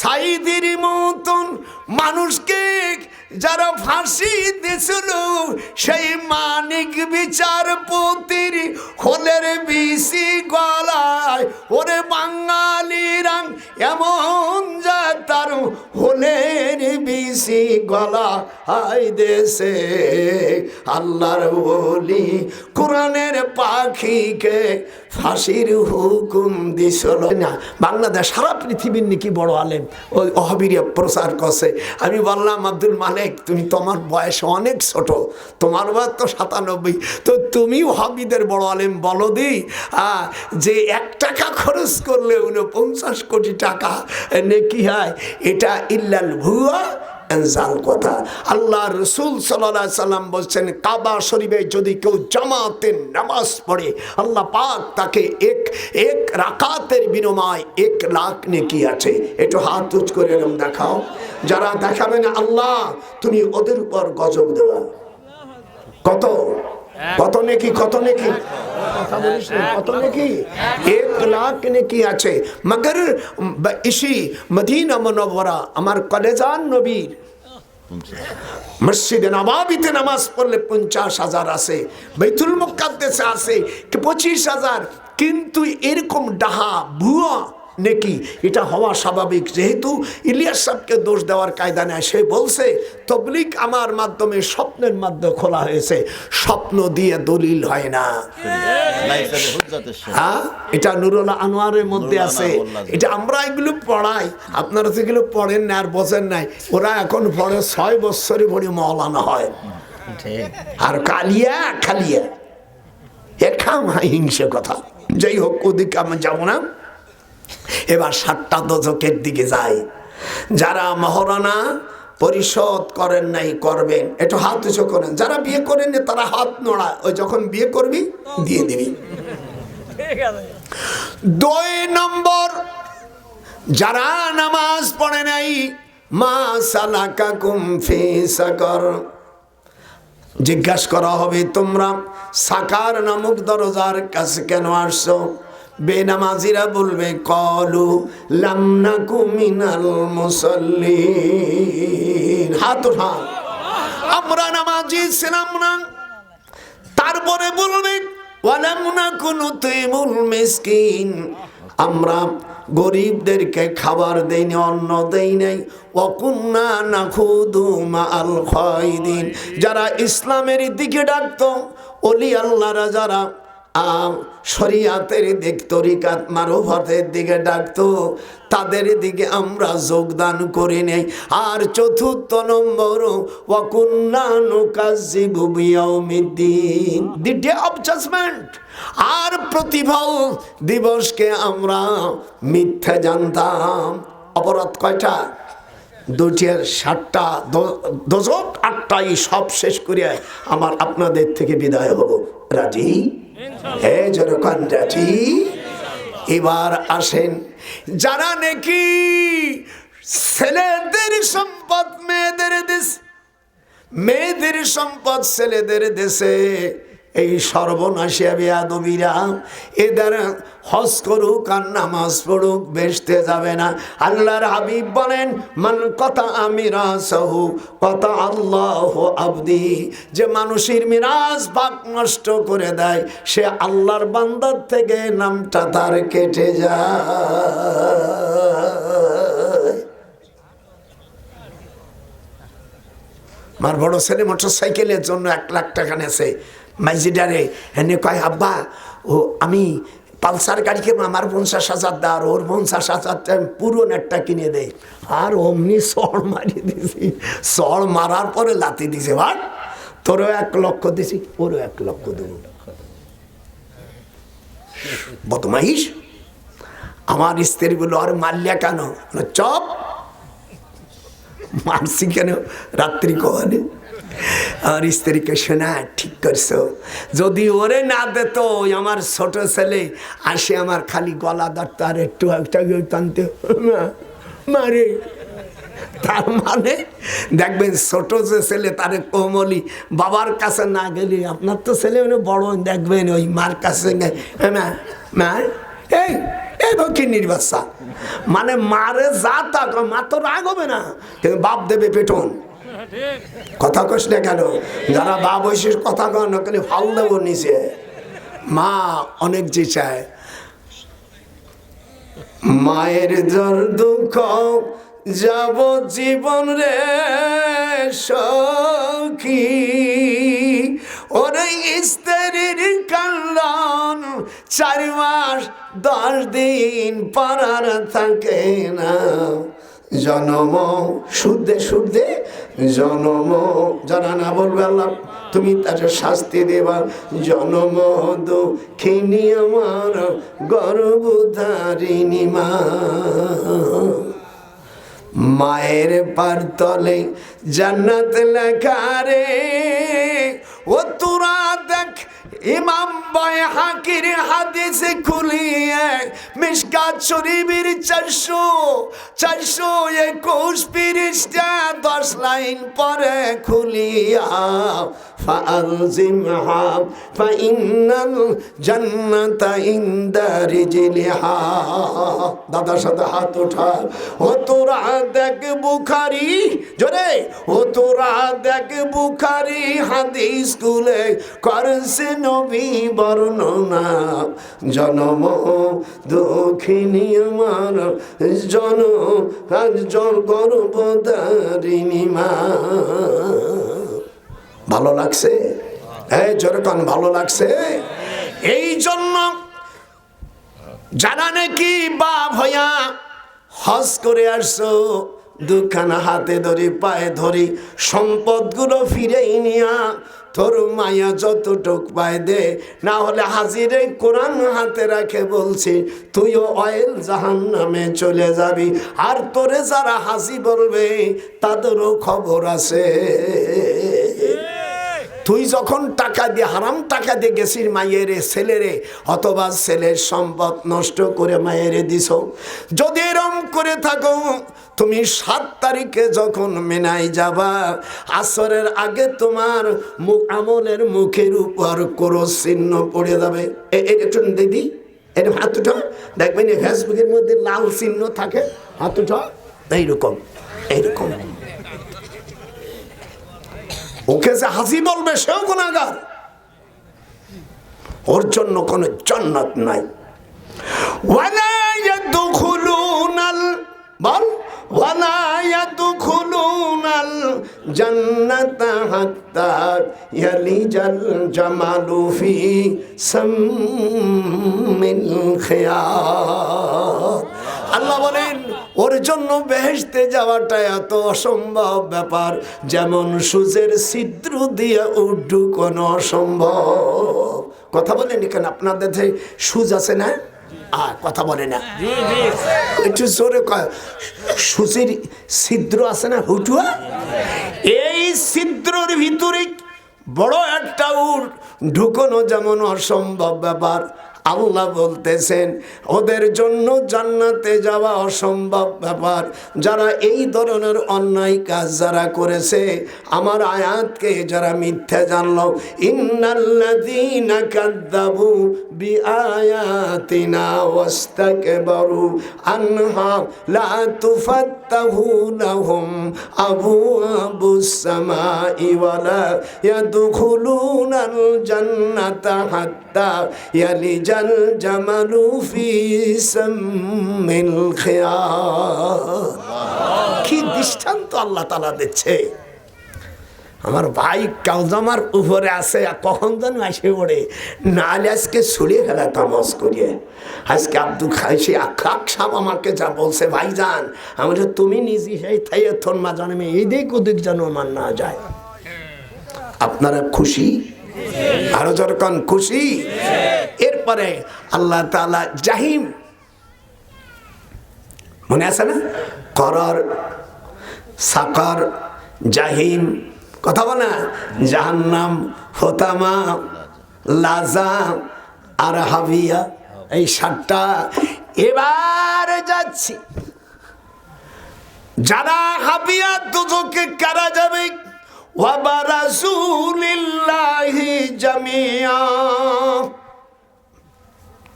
সাইদির মতন মানুষকে যারা ফাঁসি দিয়েছিল, সেই মানিক বিচারপতির খোলের বিশি গলায়, ওরে বাঙালিরা এমন যা তার হোলের বিশি গলা হাই দেশে। আল্লাহর ওলি কোরআনের পাখিকে ফাঁসির হুকুম দিছিল না। বাংলাদেশ সারা পৃথিবীর নাকি বড় আলেম ওই ওহাবিরা প্রচার করছে। আমি বললাম, আব্দুল মালিক, তুমি তোমার বয়স অনেক ছোট, তোমার বয়স তো 97, তো তুমি ওহাবিদের বড় আলেম বলো দি যে 1 টাকা খরচ করলে 49 কোটি টাকা নেকি হয়। এটা ইল্লাল ভুয়া জাল কথা। আল্লাহ রসুল সাল্লাল্লাহু আলাইহি সাল্লাম বলছেন, কাবা শরীফে যদি কেউ জামাতে নামাজ পড়ে, আল্লাহ পাক তাকে এক রাকাতের বিনিময়ে 1 লাখ নেকি আছে। একটু হাত উঁচ করে এরকম দেখাও। যারা দেখাবেন আল্লাহ তুমি ওদের উপর গজব দেওয়া। কত কত নেকি, কত নেকি, কথা বলিস না, কত নেকি? 1 লাখ নেকি আছে। মগর ইসি মদিনা মুনওয়ারা আমার কলেজান নবীর মসজিদে নববীতে নামাজ পড়লে 50,000 আছে, বাইতুল মুকাদ্দাসে আছে 25,000। কিন্তু এরকম ডাহা ভুয়া নেকি এটা হওয়া স্বাভাবিক। যেহেতু ইলিয়াস সাহেবকে দোষ দেওয়ার কায়দা নেই, সে বলছে তবলিগ আমার মাধ্যমে স্বপ্নের মাধ্যমে খোলা হয়েছে, স্বপ্ন দিয়ে দলিল হয় না। হ্যাঁ, এটা নুরুল আনোয়ারের মধ্যে আছে। এটা আমরা এগুলো পড়াই, আপনারা তো এগুলো পড়েন না আর বোঝেন নাই। ওরা এখন পড়ে 6 বছরে ভরি মওলানা হয়। আর কালিয়া খালিয়া এখাম হিংসে কথা। যাই হোক, ওদিকে আমি যাবো না। এবার 7টা দশকের দিকে যাই। যারা মহারণা পরিশোধ করেন নাই করবেন, একটু হাত উঁচু করেন। যারা বিয়ে করেন তারা হাত নড়া, ওই যখন বিয়ে করবি দিয়ে দিবি। 2 নম্বর, যারা নামাজ পড়ে নাই, মা সালাকাকুম ফি সাকার, জিজ্ঞাসা করা হবে তোমরা সাকার নামক দরজার কাছে কেন আসছো? বেনামাজিরা বলবে কলু লাম নাকু মিনাল মুসাল্লিন, হাত উঠা, আমরা নামাজি ছিলাম না। তারপরে বলবে ওয়ালাম নাকু নুতিমুল মিসকিন, আমরা গরিবদেরকে খাবার দেইনি, অন্ন দেই নাই। ওয়াকুন্না নাখুদু মাআল খায়দিন, যারা ইসলামের দিকে ডাকতো, ওলি আল্লাহরা যারা শরিয়াতের দিক তরিকাত মারুফাতের দিকে ডাকতো, তাদের দিকে আমরা যোগদান করি নাই। আর 4র্থ নম্বর, ওয়াকুন্না নুকাজ্জিবু বিয়াউমিদ্দিন, দি ডে অফ জাজমেন্ট, আর প্রতিফল দিবসকে আমরা মিথ্যা জানতাম। অপরাধ কয়টা? 2টির 7টা দশক 8টাই সব শেষ করিয়া আমার আপনাদের থেকে বিদায় হব। রাজি? যেরকম রাজি। এবার আসেন, যারা নাকি ছেলেদের সম্পদ মেয়েদের দেশ, মেয়েদের সম্পদ ছেলেদের দেশে, এই সর্বনাশিয়া বেয়াদবিরা এদের হজ করুক আর নামাজ পড়ুক, বেহেশতে যাবে না। আল্লাহর হাবিব বলেন, মান কথা মিরাসাহু কথা আল্লাহ আবদি, যে মানুষের মিরাজ ভাগ নষ্ট করে দেয়, সে আল্লাহর বান্দার থেকে নামটা তার কেটে যায়। আমার বড় ছেলে মোটরসাইকেলের জন্য 1 লাখ টাকা নেছে। মাইজিডারে এনে কয়, আব্বা ও আমি পালসার গাড়ি কিনবো, আমার 50,000 দাও, আর ওর 50,000 পুরনো একটা কিনে দেয়। আর অমনি চড় মারিয়ে দিয়েছি। চড় মারার পরে লাথি দিছে, ভাট তোরও 1 লক্ষ দিছি, ওরও 1 লক্ষ দেব। বদমাইশ। আমার স্ত্রী বললো, আর মারলিয়া কেন? চপ মারছি কেন? রাত্রি কনে আর স্ত্রীকে শোনা, ঠিক করছো, যদি ওরে না দিত আমার ছোট ছেলে আসে আমার খালি গলা ধরতো আর একটু একটা টানতে মারে। তার মানে দেখবেন ছোট যে ছেলে তারে কোমলি বাবার কাছে না গেলে, আপনার তো ছেলে বড়, দেখবেন ওই মার কাছে মার এই এই ভকিনির বাচ্চা মানে মারে যা তা মা তো রাগ হবে না, কিন্তু বাপ দেবে পেটন। কথা কস না কেন? যারা বাপ বয়সের কথা কন খালি ফাল দেবো নিচে। মা অনেক যে চায়, মায়ের জ্বর দুঃখ যাব জীবন রে সখী, ওরে স্ত্রীর কান্ডন 4 মাস 10 দিন পারার থাকে না। জনম শুদ্ধে শুদ্ধে জনম, জানা না বলবে আল্লাহ তুমি তার শাস্তি দেবা। জনম দুঃখিনী আমার গর্ভধারিণী মা, মায়ের পার তলে জান্নাত লেখা রে। ও তোরা দেখ ইমাম বাইহাকির হাদিসে খুলিয়ে মিশকাত শরীফের 421 পৃষ্ঠা 10 লাইন পরে খুলিয়া ফাআলজিমহা ফাইন্নাল জান্নাতা ইনদা রিজলিহা। দাদার সাথে হাত ওঠা। ও তোরা দেখ বুখারী, জোরে, ও তোরা দেখ বুখারী হাদিস খুলে করছে নবী বর্ণনা। জনম দুঃখিনী আমার জন গর্ভধারিণী মা। ভালো লাগছে? এই জোরে কান, ভালো লাগছে? এই জন্য যারা নাকি বাপ হইয়া হজ করে আসছো, দুখানা হাতে ধরি পায়ে ধরি সম্পদগুলো ফিরেই নিয়া তোর মায়া যতটুক পায় দে, না হলে হাজিরে কোরআন হাতে রাখে বলছি তুইও অয়েল জাহান্নামে চলে যাবি। আর তোরে যারা হাজি বলবে তাদেরও খবর আছে। তুই যখন টাকা দিয়ে, হারাম টাকা দিয়ে গেছিস মায়ের ছেলেরে, অথবা ছেলের সম্পদ নষ্ট করে মায়েরে দিছ, যদি এরম করে থাকো তুমি 7 তারিখে যখন মেনাই যাবা, আসরের আগে তোমার আমলের মুখের উপর ক্রস চিহ্ন পড়ে যাবে। একটু দিদি এটা হাত উঠা, দেখবেন ফেসবুকের মধ্যে লাল চিহ্ন থাকে, হাত উঠা, এইরকম এইরকম। ওকে যে হাসি বলবে সেও গুনাহগার, ওর জন্য কোনো জান্নাত নাই। ওয়ালা ইয়াদখুলুনাল বল ওয়ালা ইয়াদখুলুনাল জান্নাতা হাত্তা ইয়ালিজাল জামালু ফি সামিল খিয়াত। আল্লাহ বলেন ওর জন্য বেহেশতে যাওয়াটা এত অসম্ভব ব্যাপার যেমন সূর্যের ছিদ্র দিয়ে ঢুকানো অসম্ভব। কথা বলেন কেন? আপনাদের সূর্য আছে না? কথা বলে না, একটু জোরে সূর্যের ছিদ্র আছে না, হুটুয়া। এই ছিদ্রর ভিতরে বড় একটা ঢুকানো যেমন অসম্ভব ব্যাপার, আল্লাহ বলতেছেন ওদের জন্য জান্নাতে যাওয়া অসম্ভব ব্যাপার। যারা এই ধরনের অন্যায় কাজ যারা করেছে, আমার আয়াতকে যারা মিথ্যা জানলো, ইন্নাল্লাযীনা কাযযাবু বিআয়াতিনা ওয়াস্তাকবারু আনহা লা তুফাত্তাহু লাহুম আবওয়াবুস সামাই ওয়ালা ইয়াদখুলুনাল জান্নাতা হাত্তা ইয়ালিজা জামালু ফি সামিল খিয়াত। কি দৃষ্টান্ত আল্লাহ তাআলা দিচ্ছে। আমার ভাই কাউজামার উপরে আছে, কখন যেন আসে পড়ে, নাহলে আজকে ছুড়ে ফেলা তামাজ করিয়ে। আজকে আব্দুল খাইছি আখাক সাহেব আমাকে যা বলছে, ভাইজান আমাদের তুমি নিজে সেই থাইয়ে থন মা জানে এই দিক ওদিক যেন আমার না যায়। আপনারা খুশি? আরো যখন খুশি। এরপরে আল্লাহ তাআলা জাহিম, মনে আছে না? করর, সাকার, জাহিম, কথা বলে, জাহান্নাম, হোতামা, লাজা আর হাবিয়া, এই 7টা। এবার যাচ্ছি যারা হাবিয়া দুজকে কারা যাবে, ওয়াবারাসুলিল্লাহি জামিয়া।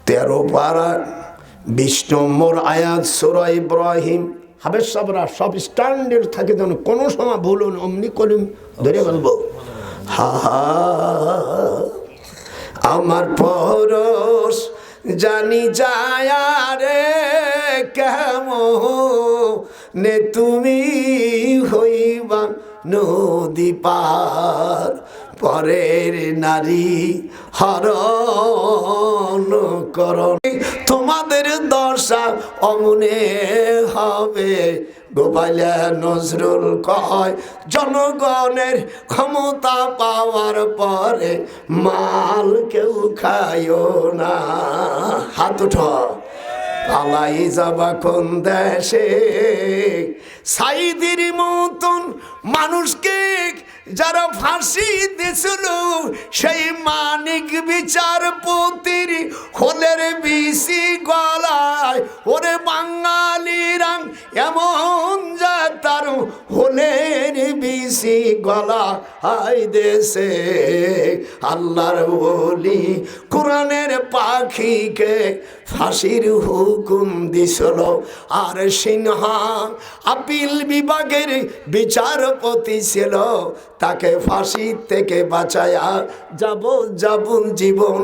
13 পারা 20 নম্বর আয়াত সূরা ইব্রাহিম। হাবেশ সাবরা সব স্ট্যান্ডার্ড থাকে যেন কোনো সময় ভুলুন অমনি করিম ধরে বলবো। হা আমার পরশ জানি যায় রে কেমনে তুমি হইবা নদী পার, পরের নারী হরণ করণ তোমাদের দশা অমনে হবে। গোপালা নজরুল কয় জনগণের ক্ষমতা পাওয়ার পরে মাল কেউ খায়ও না। হাত উঠো, পালাই যাবা কোন দেশে? সাইদির মতন মানুষকে যারা ফাঁসি দিয়েছিল, সেই মানিক বিচারপতির খোলের বিসি গলায় ওরে বাঙালিরা এমন যা তার হোলের বিসি গলা হাই দেশে। আল্লাহর ওলি কোরআনের পাখিকে ফাঁসির হুকুম দিছিল, আর সিনহা আপিল বিভাগের বিচারপতি ছিল, তাকে ফাঁসি থেকে বাঁচায়া যাবজ্জীবন জীবন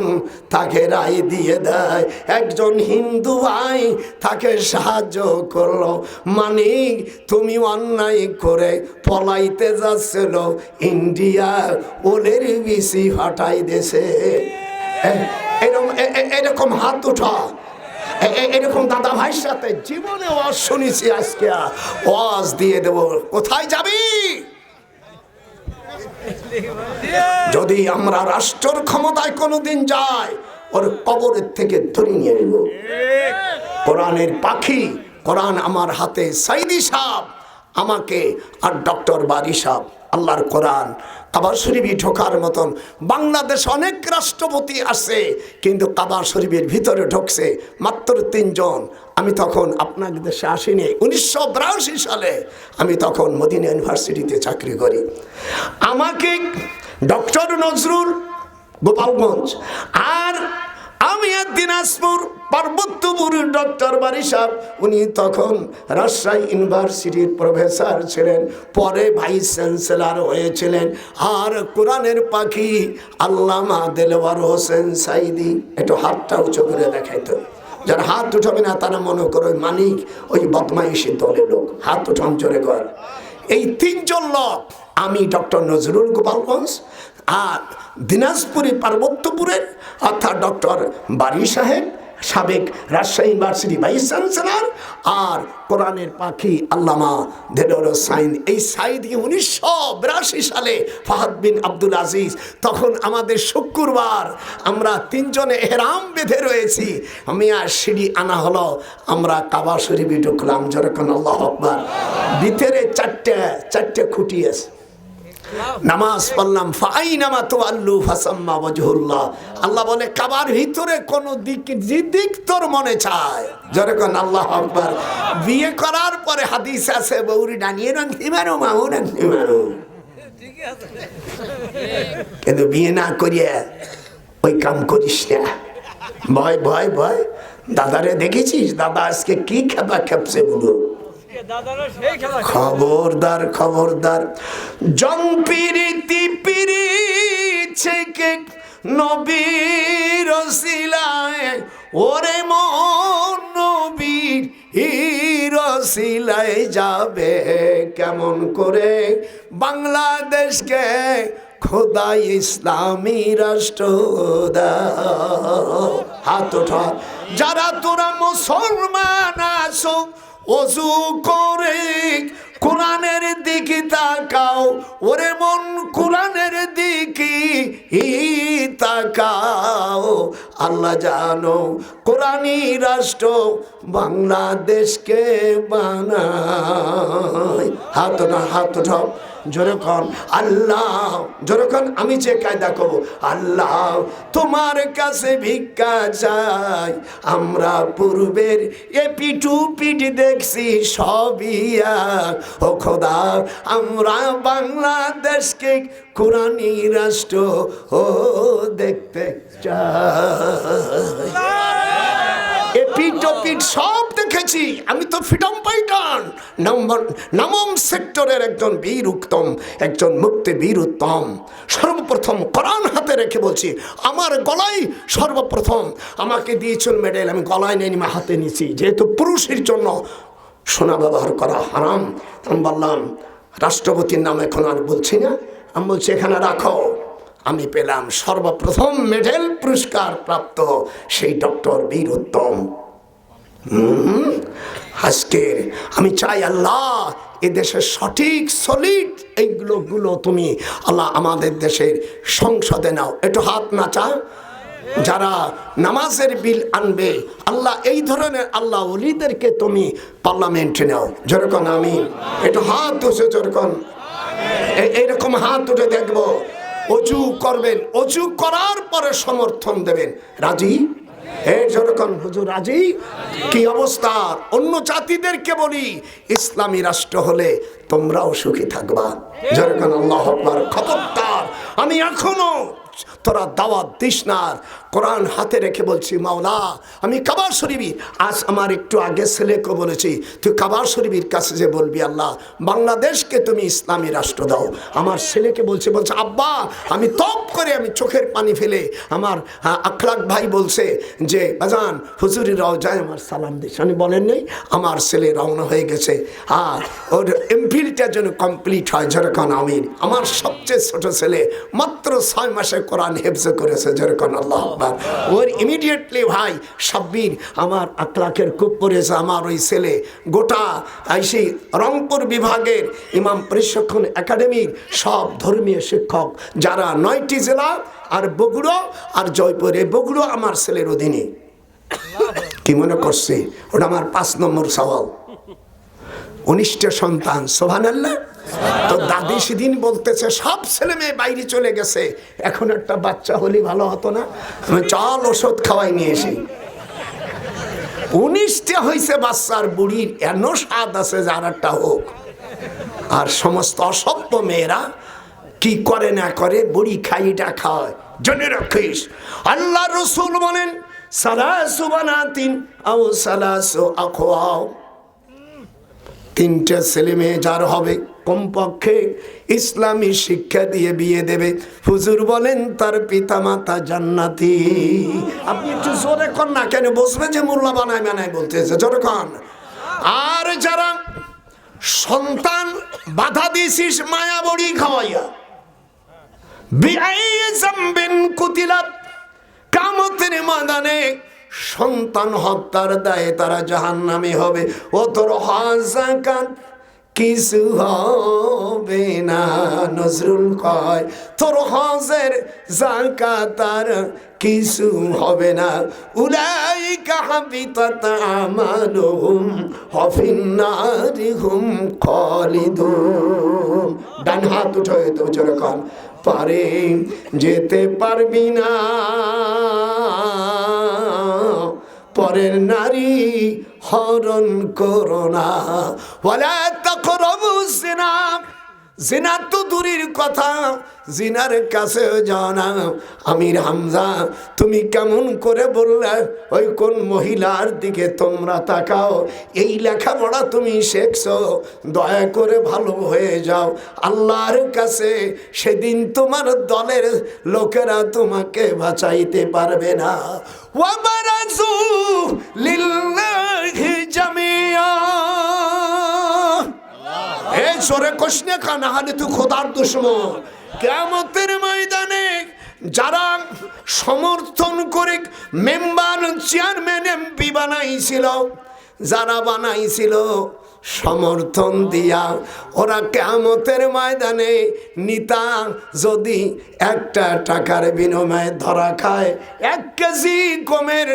তাকে রায় দিয়ে দেয়। একজন হিন্দু ভাই তাকে সাহায্য করলো। মানিক তুমি অন্যায় করে পলাইতে যাচ্ছিল, ইন্ডিয়া ওলের বিসি ফাটাই দেশে। এরকম হাত উঠা, এরকম দাদা ভাইয়ের সাথে জীবনে ওয়াজ শুনেছি, আজকে ওয়াজ দিয়ে দেব। কোথায় যাবি? যদি আমরা রাষ্ট্রের ক্ষমতায় কোনোদিন যাই, ওর কবরের থেকে ধরে নিয়ে নেব। কোরআনের পাখি, কোরআন আমার হাতে। সাইদি সাহেব আমাকে আর ডক্টর বারি সাহেব, আল্লাহর কোরআন কাবা শরীফে ঢোকার মতন বাংলাদেশ অনেক রাষ্ট্রপতি আছে, কিন্তু কাবা শরীফের ভিতরে ঢুকছে মাত্র 3 জন। আমি তখন আপনাদের দেশে আসিনি, 1982 সালে আমি তখন মদিনা ইউনিভার্সিটিতে চাকরি করি। আমাকে ডক্টর নজরুল গোপালগঞ্জ, আর আমি দিনাজপুর পার্বত্যপুর ডক্টর বারি সাহেব, উনি তখন রাজশাহী ইউনিভার্সিটির প্রফেসর ছিলেন, পরে ভাইস চ্যান্সেলর হয়েছিলেন। আর কোরআনের পাখি আল্লামা দেলওয়ার হোসেন সাইদি, একটু হাতটা উঁচু করে দেখাইতো। যারা হাত উঠাবে না তারা মনে করো মানিক ওই বদমাইশি দলের লোক। হাত উঠান জোরে কর। এই 3 জন লোক, আমি ডক্টর নজরুল গোপালগঞ্জ, আর দিনাজপুরি পার্বত্যপুরের অর্থাৎ ডক্টর বারি সাহেব, সাবেক রাজশাহী ইউনিভার্সিটি ভাইস চ্যান্সেলর, আর কোরআনের পাখি আল্লামা দেলোয়ার হোসেন। এই সাইদি 1982 সালে ফাহাদ বিন আব্দুল আজিজ, তখন আমাদের শুক্রবার আমরা 3 জনে এহরাম বেঁধে রয়েছি। আমি আর সিঁড়ি আনা হলো, আমরা কাবা শরীফে ঢুকলাম। যেরকম আল্লাহু আকবার। ভিতরে 4টে খুঁটি আছে, নামাজ পড়লাম। ফাইনামা তুআল্লু ফাসাম্মা ওয়াজহুল্লাহ। আল্লাহ বলে কাবার ভিতরে কোন দিক তোর মনে চায়, যেরকম আল্লাহু আকবার। বিয়ে করার পরে হাদিস আছে, বউরি ডানিয়ে রাখতে পারো, মাও রাখতে পারো, কিন্তু বিয়ে না করিয়া ওই কাম করিস না। ভয় ভয় ভয়। দাদারে দেখেছিস? দাদা আজকে কি খেপা খেপছে বলো। খবরদার খবরদার। জনপ্রীতি পিরিছে নবীর ওসিলায়, ওরে মন নবীর ওসিলায় যাবে কেমন করে বাংলাদেশকে খোদা ইসলামী রাষ্ট্র দাও। হাত ওঠা যারা তোরা মুসলমান আছো, ওযু করে কোরআনের দিকে তাকাও, ওরে মন কোরআনের দিকে তাকাও। আল্লাহ জানো কোরআনী রাষ্ট্র বাংলাদেশকে বানায়। হাত না হাত উঠাও যেরকম আল্লাহ, যেরকম আমি যে কায়দা করব, আল্লাহ তোমার কাছে ভিক্ষা চাই। আমরা পূর্বের এপিটু পিঠ দেখছি সবই ও খোদা, আমরা বাংলাদেশকে কোরআনী রাষ্ট্র দেখতে চাই। এপিটু পিঠ সব দেখেছি। আমি তো ফ্রিডম ফাইটার, নবম সেক্টরের একজন বীর উত্তম, একজন মুক্তি বীর উত্তম। সর্বপ্রথম কোরআন হাতে রেখে বলছি, আমার গলায় সর্বপ্রথম আমাকে দিয়েছিল মেডেল, আমি গলায় নেই হাতে নিয়েছি, যেহেতু পুরুষের জন্য সোনা ব্যবহার করা হারাম। আমি বললাম রাষ্ট্রপতির নাম এখন আর বলছি না, আমি বলছি এখানে রাখো। আমি পেলাম সর্বপ্রথম মেডেল পুরস্কার প্রাপ্ত সেই ডক্টর বীর উত্তম। আজকে আমি চাই আল্লাহ এদেশের সঠিক সলিড এইগুলো তুমি আল্লাহ আমাদের দেশের সংসদে নাও। একটু হাত নাচা যারা নামাজের বিল আনবে, আল্লাহ এই ধরনের আল্লাহ ওলিদেরকে তুমি পার্লামেন্টে নাও। যেরকম আমি একটু হাত উঠে, যেরকম এইরকম হাত উঠে দেখবো। অজু করবেন, অজু করার পরে সমর্থন দেবেন। রাজি? যেরকম হুজুর রাজি? কি অবস্থা? অন্য জাতিদেরকে বলি ইসলামী রাষ্ট্র হলে তোমরাও সুখী থাকবা। যেরকম আল্লাহু আকবার। খবরদার, আমি এখনো তোরা দাওয়াত দিস না। কোরআন হাতে রেখে বলছি মাওলা, আমি কাবা শরীফের, আজ আমার একটু আগে ছেলেকে বলেছি তুই কাবা শরীফের কাছে যে বলবি আল্লাহ বাংলাদেশকে তুমি ইসলামী রাষ্ট্র দাও। আমার ছেলেকে বলছে আব্বা, আমি তপ করে আমি চোখের পানি ফেলে আমার আখলাক ভাই বলছে যে বাজান হুজুরি রওজায় আমার সালাম দিস। আমি বলেন নেই, আমার ছেলে রওনা হয়ে গেছে, আর ওর এমফিলটা যেন কমপ্লিট হয়। যেরকম আমির, আমার সবচেয়ে ছোট ছেলে মাত্র 6 মাসে কোরআন হেফজ করেছে। যেরকম আল্লাহ আকবার। ওর ইমিডিয়েটলি ভাই সাব্বির আমার আখলাকের খুব পড়েছে। আমার ওই ছেলে গোটা সেই রংপুর বিভাগের ইমাম প্রশিক্ষণ একাডেমির সব ধর্মীয় শিক্ষক যারা 9টি জেলা আর বগুড়া আর জয়পুর, এই বগুড়া আমার ছেলের অধীনে। কি মনে করছি ওটা আমার 5 নম্বর সওয়াল। 19টা সন্তান, সুবহানাল্লাহ। তো দাদি সেদিন বলতেছে সব ছেলে মেয়ে বাইরে চলে গেছে, এখন একটা বাচ্চা হলে ভালো হতো না? চল ওষুধ খাওয়াই নিয়ে এসি। 19টা হয়েছে বাচ্চার, বুড়ির এন স্বাদ আছে যে আর একটা হোক। আর সমস্ত অসভ্য মেয়েরা কি করে না করে বুড়ি খাইটা খাওয়ায়। জেনে রাখিস আল্লাহ রসুল বলেন সালাসু বানাতিন আও সালাসু আখওয়াও, 3টে ছেলে মেয়ে যার হবে কমপক্ষে ইসলামী শিক্ষা দিয়ে বিয়ে দেবে। হুজুর বলেন তার পিতা মাতা জান্নাতি। আপনি একটু জোরে কর না, কেন বসবে যে মোল্লা বানায় বানায় বলতেছে জোরে কর। আর যারা সন্তান বাধা দিয়েছিস মায়া বড়ি খাওয়াইয়া, বিআই জামবিন কুতিলাত, কিয়ামতের ময়দানে সন্তান হত্যার দায়ে তারা জাহান্নামী হবে। ও তোর হজ যাকাত কিছু হবে না। নজরুল কয় তোর হজের যাকাত আর কিছু হবে না। উলাইকা হাবিতাত আমালুহুম ওয়া ফিন্নারিহুম খালিদুন। ডান হাত উঠায় তো যেরকম পারে যেতে পারবি না পরের নারী হরণ করো না। ওয়ালা তাকরাবুজ জিনা, জিনা তো দূরের কথা, জিনার কাছে যাও না। আমির হামজা তুমি কেমন করে বললে ওই কোন মহিলার দিকে তোমরা তাকাও? এই লেখাপড়া তুমি শিখছো, দয়া করে ভালো হয়ে যাও আল্লাহর কাছে। সেদিন তোমার দলের লোকেরা তোমাকে বাঁচাইতে পারবে না। ওয়াবারাজু লিল্লাহি জামিয়া। এই সরে কোশনে কানা হলে তুই খোদার দুশমন। কিয়ামতের ময়দানে যারা সমর্থন করে মেম্বার চেয়ারম্যান এমপি বানাইছিল, যারা বানাইছিল সমর্থন দিয়া, ওরা কিয়ামতের ময়দানে নিতা যদি 1টা টাকার বিনিময়ে ধরা খায়, 1 কেজি গমের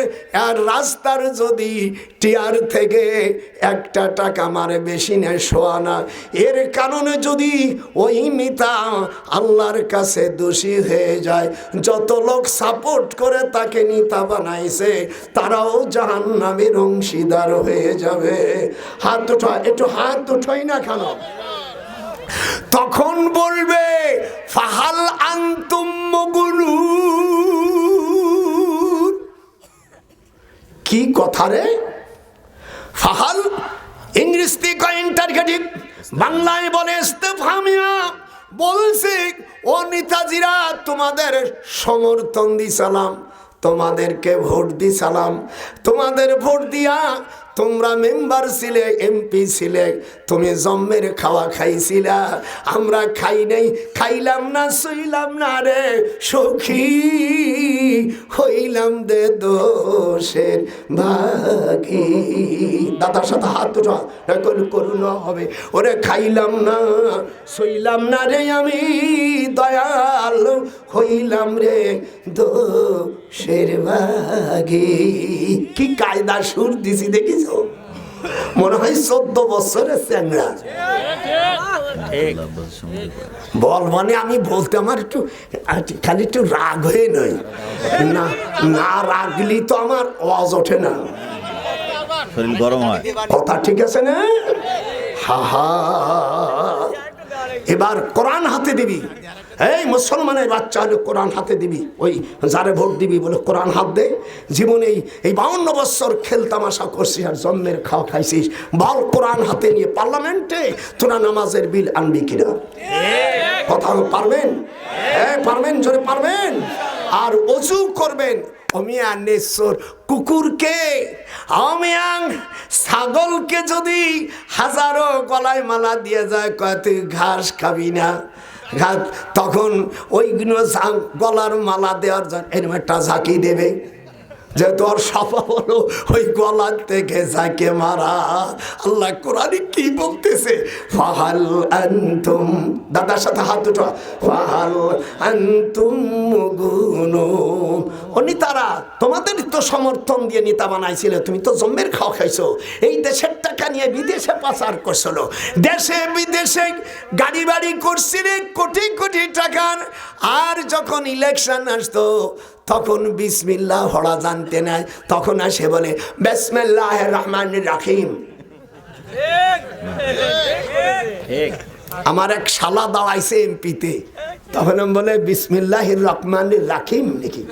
আর রাস্তার যদি টিয়ার থেকে 1টা টাকা মারে বেশি নেয় সোয়ানা, এর কারণে যদি ওই নেতা আল্লাহর কাছে দোষী হয়ে যায়, যত লোক সাপোর্ট করে তাকে নেতা বানাইছে তারাও জাহান্নামের অংশীদার হয়ে যাবে। হাত উঠা, একটু হাত উঠাই না কেন? তখন বলবে ফাহাল আনতুম মুগনুন। কি কথা রে? ফাহাল ইংরেজি কয় ইন্টারগেটিভ, বাংলায় বলে ইস্তেফহামিয়া। বলছে ও নেতাজিরা তোমাদের সমর্থন দিছিলাম, তোমাদেরকে ভোট দিছিলাম, তোমাদের ভোট দিয়া তোমরা মেম্বার ছিলে, এমপি ছিলে, তুমি জম্মের খাওয়া খাইছিলা, আমরা খাই নাই, খাইলাম না, শুইলাম না রে সখী, হইলাম দে দোষের ভাগী। দাদার সাথে হাত দুটো করুন হবে, ওরে খাইলাম না, শুইলাম না রে আমি দয়াল, হইলাম রে দোষের ভাগী। কি কায়দা সুর দিছি দেখিস, মনে হয় 14 বছরের চ্যাংড়া। বল মানে আমি বলতে আমার একটু খালি একটু রাগ হয়ে নয়, না না রাগলি তো আমার আওয়াজ ওঠে না, শরীর গরম হয়। কথা ঠিক আছে না? হা হা। এবার কোরআন হাতে দিবি, এই মুসলমানের বাচ্চা হলে কোরআন হাতে দিবি, ওই যারে ভোট দিবি বলে কোরআন হাত দে। জীবনে এই 52 বছর খেল তামাশা করছিস আর জন্মের খাওয়া খাইছিস, বল কোরআন হাতে নিয়ে পার্লামেন্টে তোরা নামাজের বিল আনবি কিনা? কথা পারবেন? হ্যাঁ পারবেন, জোরে পারবেন। আর অজু করবেন, অমিয়া নেশ্বর কুকুরকে, অমিয়াং ছাগলকে যদি হাজারো গলায় মালা দিয়ে যায়, কয় তুই ঘাস খাবি না, তখন ওইগুলো গলার মালা দেওয়ার জন্য এরকম একটা ঝাঁকি দেবে, যে তোর সাফা হলো ওই গলার থেকে ঝাঁকে মারা। আল্লাহ কোরআনে কি বলতেছে? ফাহাল আনতুম, দাদার সাথে হাত দুটো, ফাহাল আনতুম মুগুনুন। উনি তারা তোমাদের তো সমর্থন দিয়ে নেতা বানাইছিল, তুমি তো জম্মের খাওয়া খাইছো, এই দেশের টাকা নিয়ে বিদেশে পাচার করছিল, দেশে বিদেশে গাড়ি বাড়ি করছিলে কোটি কোটি টাকার। আর যখন ইলেকশন আসতো তখন বিসমিল্লাহ পড়া জানতে নাই, তখন আসে বলে বিসমিল্লাহির রহমানির রহিম। আমার এক শালা দাঁড়াইছে এমপিতে, তখন বলে বিসমিল্লাহির রহমানির রহিম নাকি?